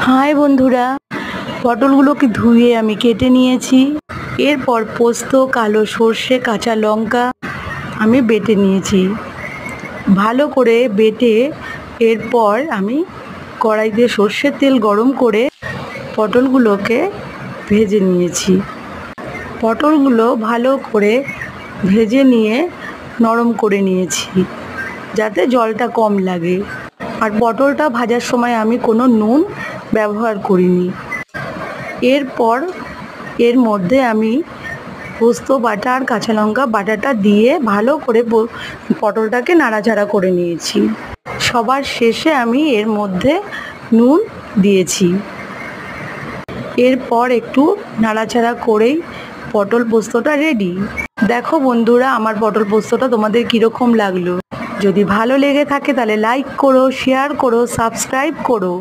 High বন্ধুরা, পটলগুলোকে ধুয়ে আমি কেটে নিয়েছি। এরপর পোস্ত, কালো সর্ষে, কাঁচা লঙ্কা আমি বেটে নিয়েছি। ভালো করে বেটে এরপর আমি কড়াইতে সর্ষের তেল গরম করে পটলগুলোকে ভেজে নিয়েছি। পটলগুলো ভালো করে ভেজে নিয়ে নরম করে নিয়েছি যাতে জলটা কম লাগে। আর পটলটা ভাজার সময় আমি কোনো নুন ব্যবহার করিনি। এরপর এর মধ্যে আমি পোস্ত বাটা আর কাঁচা লঙ্কা বাটাটা দিয়ে ভালো করে পটলটাকে নাড়াচাড়া করে নিয়েছি। সবার শেষে আমি এর মধ্যে নুন দিয়েছি। এরপর একটু নাড়াচাড়া করেই পটল পোস্তটা রেডি। দেখো বন্ধুরা, আমার পটল পোস্তটা তোমাদের কীরকম লাগলো। যদি ভালো লেগে থাকে তাহলে লাইক করো, শেয়ার করো, সাবস্ক্রাইব করো।